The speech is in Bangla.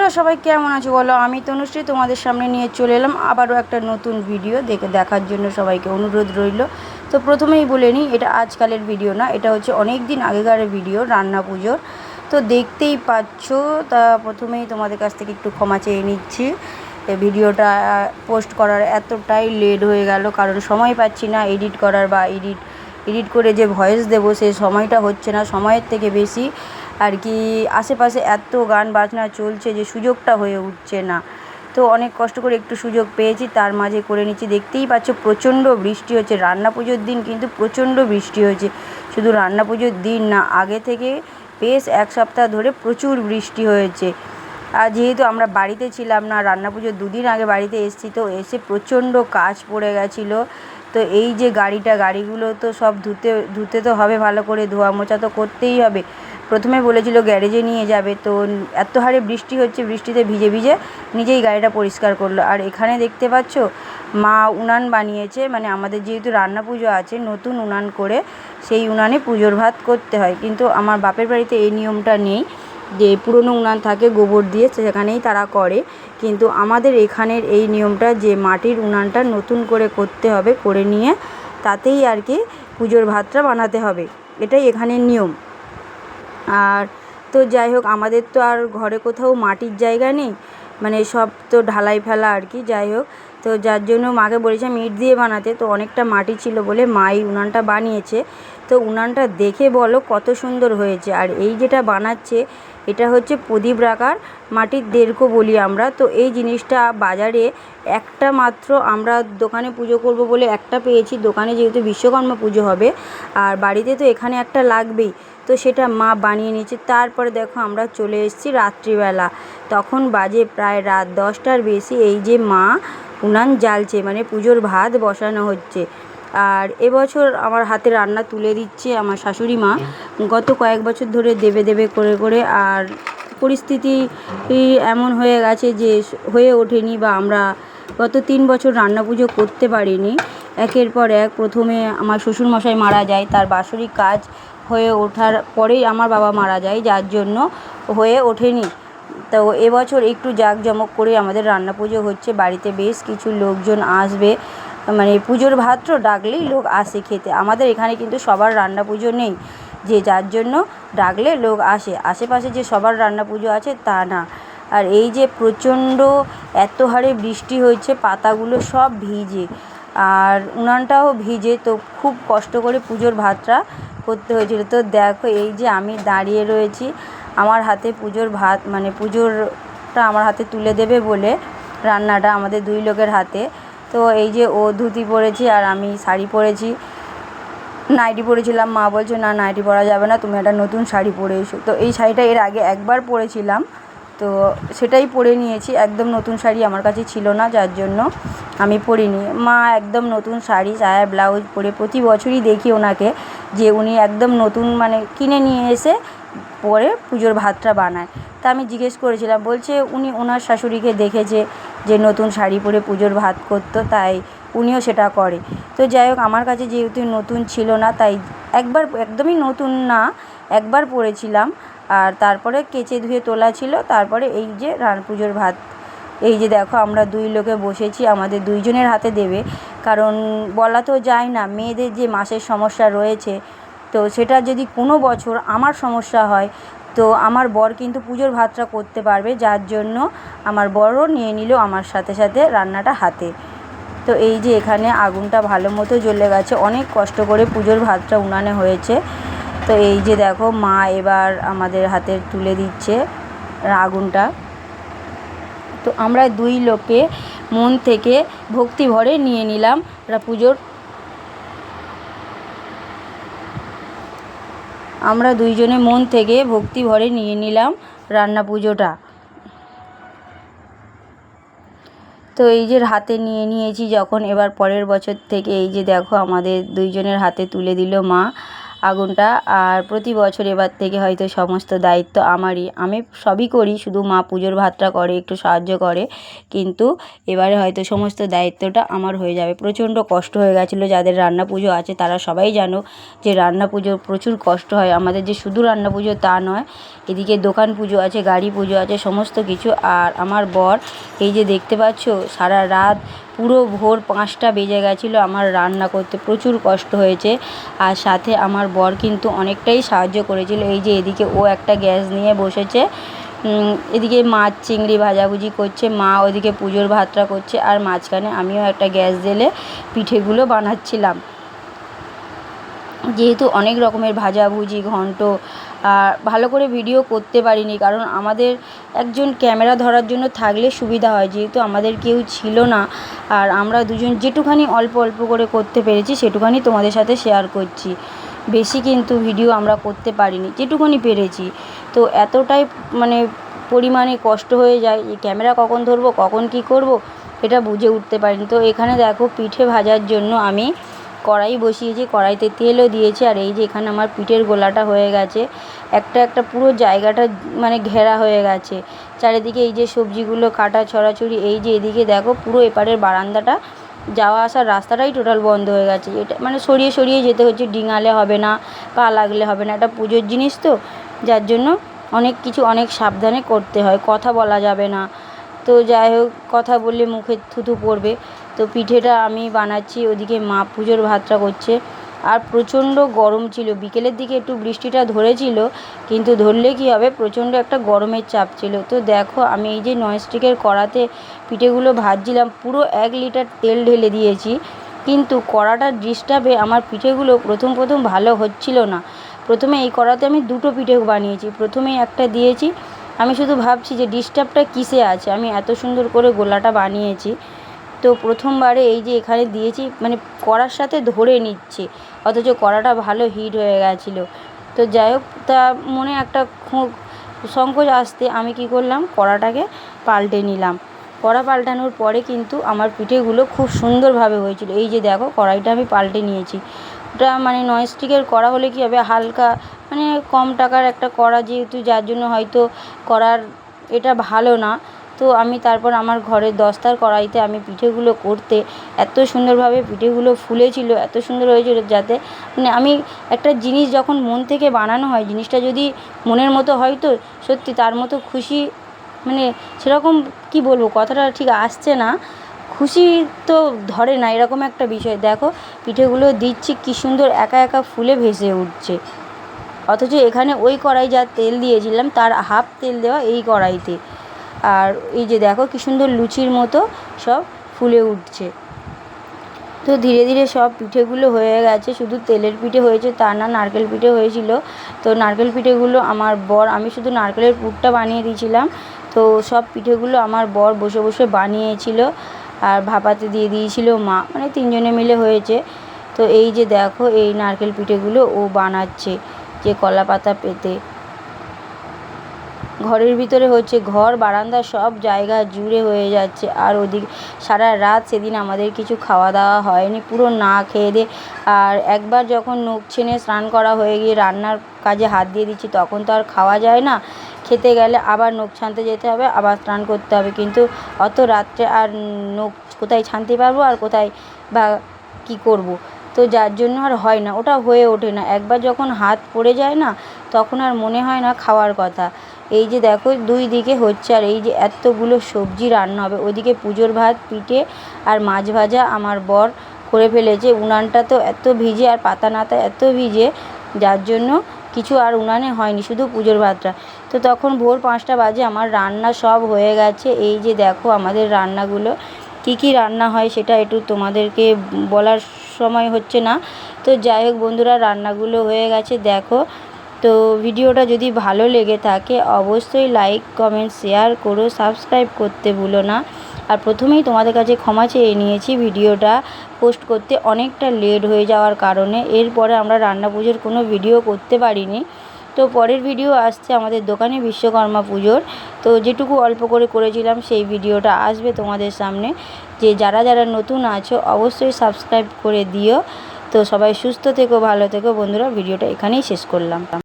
তোমরা সবাই কেমন আছো বলো। আমি তনুশ্রী তোমাদের সামনে নিয়ে চলে এলাম আবারও একটা নতুন ভিডিও দেখার জন্য সবাইকে অনুরোধ রইল। তো প্রথমেই বলে নিই, এটা আজকালের ভিডিও না, এটা হচ্ছে অনেক দিন আগেকার ভিডিও, রান্না পুজোর। তো দেখতেই পাচ্ছ। তা প্রথমেই তোমাদের কাছ থেকে একটু ক্ষমা চেয়ে নিচ্ছি, ভিডিওটা পোস্ট করার এতটাই লেট হয়ে গেল, কারণ সময় পাচ্ছি না এডিট করার, বা এডিট করে যে ভয়েস দেবো সেই সময়টা হচ্ছে না, সময়ের থেকে বেশি আর কি আশেপাশে এত গান বাজনা চলছে যে সুযোগটা হয়ে উঠছে না। তো অনেক কষ্ট করে একটু সুযোগ পেয়েছি, তার মাঝে করে নিচ্ছি। দেখতেই পাচ্ছ প্রচণ্ড বৃষ্টি হচ্ছে, রান্না পুজোর দিন কিন্তু প্রচণ্ড বৃষ্টি হয়েছে। শুধু রান্না পুজোর দিন না, আগে থেকে বেশ এক সপ্তাহ ধরে প্রচুর বৃষ্টি হয়েছে। আর যেহেতু আমরা বাড়িতে ছিলাম না, রান্না পুজোর দুদিন আগে বাড়িতে এসেছি, তো এসে প্রচণ্ড কাজ পড়ে গেছিলো। তো এই যে গাড়িগুলো তো সব ধুতে তো হবে, ভালো করে ধোয়া মোছা তো করতেই হবে। প্রথমে বলেছিল গ্যারেজে নিয়ে যাবে, তো এত হারে বৃষ্টি হচ্ছে, বৃষ্টিতে ভিজে ভিজে নিজেই গাড়িটা পরিষ্কার করলো। আর এখানে দেখতে পাচ্ছ মা উনান বানিয়েছে, মানে আমাদের যেহেতু রান্না পুজো আছে নতুন উনান করে, সেই উনানে পুজোর ভাত করতে হয়। কিন্তু আমার বাপের বাড়িতে এই নিয়মটা নেই, যে পুরনো উনান থাকে গোবর দিয়ে, সেখানেই তারা করে। কিন্তু আমাদের এখানের এই নিয়মটা যে মাটির উনানটা নতুন করে করতে হবে, করে নিয়ে তাতেই আর কি পুজোর ভাতটা বানাতে হবে, এটাই এখানের নিয়ম। আর তো যাই হোক, আমাদের তো আর ঘরে কোথাও মাটির জায়গা নেই, মানে সব তো ঢালাই ফেলা আর কি। যাই হোক, তো যার জন্য মাকে বলেছিলাম ইট দিয়ে বানাতে, তো অনেকটা মাটি ছিল বলে মাই উনানটা বানিয়েছে। তো উনানটা দেখে বলো কত সুন্দর হয়েছে। আর এই যেটা বানাচ্ছে এটা হচ্ছে প্রদীপ রাখার মাটির দেরকো বলি আমরা। তো এই জিনিসটা বাজারে একটা মাত্র, আমরা দোকানে পুজো করব বলে একটা পেয়েছি, দোকানে যেহেতু বিশ্বকর্মা পুজো হবে আর বাড়িতে তো এখানে একটা লাগবেই, তো সেটা মা বানিয়ে নিয়েছে। তারপরে দেখো আমরা চলে এসেছি রাত্রিবেলা, তখন বাজে প্রায় রাত 10টার বেশি। এই যে মা উনান জ্বালছে, মানে পুজোর ভাত বসানো হচ্ছে। আর এবছর আমার হাতে রান্না তুলে দিচ্ছে আমার শাশুড়ি মা, গত কয়েক বছর ধরে দেবে দেবে করে করে আর পরিস্থিতি এমন হয়ে গেছে যে হয়ে ওঠেনি, বা আমরা গত 3 বছর রান্না পুজো করতে পারিনি। একের পর এক, প্রথমে আমার শ্বশুরমশাই মারা যায়, তার বাৎসরিক কাজ হয়ে ওঠার পরেই আমার বাবা মারা যায়, যার জন্য হয়ে ওঠেনি। তো এবছর একটু জাঁকজমক করে আমাদের রান্না পুজো হচ্ছে, বাড়িতে বেশ কিছু লোকজন আসবে, মানে পুজোর ভাত তো ডাকলেই লোক আসে খেতে। আমাদের এখানে কিন্তু সবার রান্না পুজো নেই, যে যার জন্য ডাকলে লোক আসে। আশেপাশে যে সবার রান্না পুজো আছে তা না। আর এই যে প্রচণ্ড এত হারে বৃষ্টি হয়েছে, পাতাগুলো সব ভিজে আর উনানটাও ভিজে, তো খুব কষ্ট করে পুজোর ভাতটা করতে হয়েছিল। তো দেখো এই যে আমি দাঁড়িয়ে রয়েছি, আমার হাতে পুজোর ভাত, মানে পুজোরটা আমার হাতে তুলে দেবে বলে রান্নাটা আমাদের 2 লোকের হাতে। তো এই যে ও ধুতি পরেছি আর আমি শাড়ি পরেছি, নাইটি পরেছিলাম। মা বলছে না নাইটি পরা যাবে না, তুমি একটা নতুন শাড়ি পরে এসো। তো এই শাড়িটা এর আগে একবার পরেছিলাম, তো সেটাই পরে নিয়েছি। একদম নতুন শাড়ি আমার কাছে ছিল না, যার জন্য আমি পরিনি। মা একদম নতুন শাড়ি সায়া ব্লাউজ পরে, প্রতি বছরই দেখি ওনাকে যে উনি একদম নতুন মানে কিনে নিয়ে এসে পরে পুজোর ভাতটা বানায়। তা আমি জিজ্ঞেস করেছিলাম, বলছে উনি ওনার শাশুড়িকে দেখেছে যে নতুন শাড়ি পরে পুজোর ভাত করতো, তাই উনিও সেটা করে। তো যাই হোক, আমার কাছে যেহেতু নতুন ছিল না, তাই একবার, একদমই নতুন না, একবার পরেছিলাম। আর তারপরে কেচে ধুয়ে তোলা ছিল। তারপরে এই যে পুজোর ভাত, এই যে দেখো আমরা 2 লোকে বসেছি, আমাদের 2 জনের হাতে দেবে, কারণ বলা তো যায় না মেয়েদের যে মাসের সমস্যা রয়েছে, তো সেটা যদি কোনো বছর আমার সমস্যা হয়, তো আমার বর কিন্তু পুজোর ভাতটা করতে পারবে, যার জন্য আমার বরও নিয়ে নিল আমার সাথে সাথে রান্নাটা হাতে। তো এই যে এখানে আগুনটা ভালো মতো জ্বলে গেছে, অনেক কষ্ট করে পুজোর ভাতটা উনানে হয়েছে। তো এই যে দেখো মা এবার আমাদের হাতে তুলে দিচ্ছে আগুনটা। তো আমরা 2 লোকে মন থেকে ভক্তি ভরে নিয়ে নিলাম পুজোর, আমরা 2 জনে মন থেকে ভক্তি ভরে নিয়ে নিলাম রান্না পুজোটা। তো এই যে হাতে নিয়ে নিয়েছি যখন, এবার পরের বছর থেকে এই যে দেখো আমাদের 2 জনের হাতে তুলে দিল মা। আগুনটা। আর প্রতি বছর এবার থেকে হয়তো সমস্ত দায়িত্ব আমারই, আমি সবই করি, শুধু মা পুজোর ভাতটা করে, একটু সাহায্য করে, কিন্তু এবারে হয়তো সমস্ত দায়িত্বটা আমার হয়ে যাবে। প্রচণ্ড কষ্ট হয়ে গেছিলো, যাদের রান্না পুজো আছে তারা সবাই জানো যে রান্না পুজো প্রচুর কষ্ট হয় আমাদের, যে শুধু রান্না পুজো তা নয়, এদিকে দোকান পুজো আছে, গাড়ি পুজো আছে, সমস্ত কিছু। আর আমার বর এই যে দেখতে পাচ্ছ সারা রাত পুরো ভোর 5টা বেজে গেছিলো আমার রান্না করতে, প্রচুর কষ্ট হয়েছে। আর সাথে আমার বর কিন্তু অনেকটাই সাহায্য করেছিল। এই যে এদিকে ও একটা গ্যাস নিয়ে বসেছে, এদিকে মাছ চিংড়ি ভাজাভুজি করছে, মা ওদিকে পুজোর ভাতটা করছে, আর মাঝখানে আমিও একটা গ্যাস জেলে পিঠেগুলো বানাচ্ছিলাম। যেহেতু অনেক রকমের ভাজাভুজি ঘন্ট, আর ভালো করে ভিডিও করতে পারিনি, কারণ আমাদের একজন ক্যামেরা ধরার জন্য থাকলে সুবিধা হয়, যেহেতু আমাদের কেউ ছিল না। আর আমরা দুজন যেটুখানি অল্প অল্প করে করতে পেরেছি সেটুখানি তোমাদের সাথে শেয়ার করছি, বেশি কিন্তু ভিডিও আমরা করতে পারিনি, যেটুকুনি পেরেছি। তো এতটাই মানে পরিমাণে কষ্ট হয়ে যায়, এই ক্যামেরা কখন ধরবো কখন কি করব এটা বুঝে উঠতে পারিনি। তো এখানে দেখো পিঠে ভাজার জন্য আমি কড়াই বসিয়েছি, কড়াইতে তেলও দিয়েছি। আর এই যে এখানে আমার পিঠের গোলাটা হয়ে গেছে, একটা একটা পুরো জায়গাটা মানে ঘেরা হয়ে গেছে চারিদিকে। এই যে সবজিগুলো কাটা ছড়াছড়ি, এই যে এদিকে দেখো পুরো এপারের বারান্দাটা, যাওয়া আসার রাস্তাটাই টোটাল বন্ধ হয়ে গেছে। এটা মানে সরিয়ে সরিয়ে যেতে হচ্ছে, ডিঙালে হবে না, পা লাগলে হবে না, এটা পুজোর জিনিস তো, যার জন্য অনেক কিছু অনেক সাবধানে করতে হয়, কথা বলা যাবে না। তো যাই হোক, কথা বললে মুখে থুতু পড়বে। তো পিঠেটা আমি বানাচ্ছি, ওদিকে মা পুজোর ভাতটা করছে। আর প্রচণ্ড গরম ছিল, বিকেলের দিকে একটু বৃষ্টিটা ধরেছিল, কিন্তু ধরলে কি হবে, প্রচণ্ড একটা গরমের চাপ ছিল। তো দেখো আমি এই যে ননস্টিকের কড়াতে পিঠেগুলো ভাজছিলাম, পুরো 1 লিটার তেল ঢেলে দিয়েছি, কিন্তু কড়াটার ডিস্টার্বে আমার পিঠেগুলো প্রথম ভালো হচ্ছিল না। প্রথমে এই কড়াতে আমি 2টো পিঠে বানিয়েছি, প্রথমেই একটা দিয়েছি, আমি শুধু ভাবছি যে ডিস্টার্বটা কিসে আছে, আমি এত সুন্দর করে গোলাটা বানিয়েছি। তো প্রথমবারে এই যে এখানে দিয়েছি, মানে কড়ার সাথে ধরে নিচ্ছে, অথচ কড়াটা ভালো হিট হয়ে গেছিলো। তো যাই হোক, তা মনে একটা সংকোচ আসতে আমি কি করলাম, কড়াটাকে পাল্টে নিলাম। কড়া পাল্টানোর পরে কিন্তু আমার পিঠেগুলো খুব সুন্দরভাবে হয়েছিল। এই যে দেখো কড়াইটা আমি পাল্টে নিয়েছি, ওটা মানে ননস্টিকের কড়া হলে কী হবে, হালকা মানে কম টাকার একটা কড়া যেহেতু, যার জন্য হয়তো কড়ার এটা ভালো না। তো আমি তারপর আমার ঘরের দস্তার কড়াইতে আমি পিঠেগুলো করতে এত সুন্দরভাবে পিঠেগুলো ফুলেছিল, এত সুন্দর হয়েছিল, যাতে মানে আমি একটা জিনিস যখন মন থেকে বানানো হয়, জিনিসটা যদি মনের মতো হয় তো সত্যি তার মতো খুশি, মানে সেরকম কি বলবো, কথাটা ঠিক আসছে না, খুশি তো ধরে না, এরকম একটা বিষয়। দেখো পিঠেগুলো দিচ্ছি কী সুন্দর একা একা ফুলে ভেসে উঠছে, অথচ এখানে ওই কড়াই যা তেল দিয়েছিলাম তার হাফ তেল দেওয়া এই কড়াইতে। আর এই যে দেখো কী সুন্দর লুচির মতো সব ফুলে উঠছে। তো ধীরে ধীরে সব পিঠেগুলো হয়ে গেছে, শুধু তেলের পিঠে হয়েছে তা না, নারকেল পিঠে হয়েছিল। তো নারকেল পিঠেগুলো আমার বর, আমি শুধু নারকেলের পুরটা বানিয়ে দিয়েছিলাম, তো সব পিঠেগুলো আমার বর বসে বসে বানিয়েছিল, আর ভাপাতে দিয়ে দিয়েছিল মা, মানে 3 জনে মিলে হয়েছে। তো এই যে দেখো এই নারকেল পিঠেগুলো ও বানাচ্ছে, যে কলা পাতা পেতে ঘরের ভিতরে হচ্ছে, ঘর বারান্দা সব জায়গা জুড়ে হয়ে যাচ্ছে। আর ওদিকে সারা রাত সেদিন আমাদের কিছু খাওয়া দাওয়া হয়নি, পুরো না খেয়ে দিয়ে। আর একবার যখন নখ ছেনে স্নান করা হয়ে গিয়ে রান্নার কাজে হাত দিয়ে দিচ্ছি, তখন তো আর খাওয়া যায় না, খেতে গেলে আবার নখ ছানতে যেতে হবে, আবার স্নান করতে হবে, কিন্তু অত রাত্রে আর নখ কোথায় ছানতে পারবো, আর কোথায় বা কী করব। তো যার জন্য আর হয় না, ওটা হয়ে ওঠে না, একবার যখন হাত পড়ে যায় না তখন আর মনে হয় না খাওয়ার কথা। এই যে দেখো 2 দিকে হচ্ছে, আর এই যে এতগুলো সবজি রান্না হবে, ওদিকে পুজোর ভাত, পিঠে আর মাছ ভাজা আমার বর করে ফেলেছে। উনানটা তো এত ভিজে, আর পাতা নাতা এত ভিজে, যার জন্য কিছু আর উনানে হয়নি, শুধু পুজোর ভাতটা। তো তখন ভোর 5টা বাজে, আমার রান্না সব হয়ে গেছে। এই যে দেখো আমাদের রান্নাগুলো কী কী রান্না হয় সেটা একটু তোমাদেরকে বলার সময় হচ্ছে না। তো যাই হোক বন্ধুরা, রান্নাগুলো হয়ে গেছে দেখো। তো ভিডিওটা যদি ভালো লেগে থাকে অবশ্যই লাইক কমেন্ট শেয়ার করো, সাবস্ক্রাইব করতে ভুলো না। আর প্রথমেই তোমাদের কাছে ক্ষমা চেয়ে নিয়েছি ভিডিওটা পোস্ট করতে অনেকটা লেট হয়ে যাওয়ার কারণে, এরপরে আমরা রান্না পুজোর কোনো ভিডিও করতে পারিনি। তো পরের ভিডিও আসছে আমাদের দোকানে বিশ্বকর্মা পুজোর, তো যেটুকু অল্প করে করেছিলাম সেই ভিডিওটা আসবে তোমাদের সামনে। যে যারা যারা নতুন আছো অবশ্যই সাবস্ক্রাইব করে দিও। তো তো সবাই সুস্থ থেকো, ভালো থেকো বন্ধুরা, ভিডিওটা এখানেই শেষ করলাম।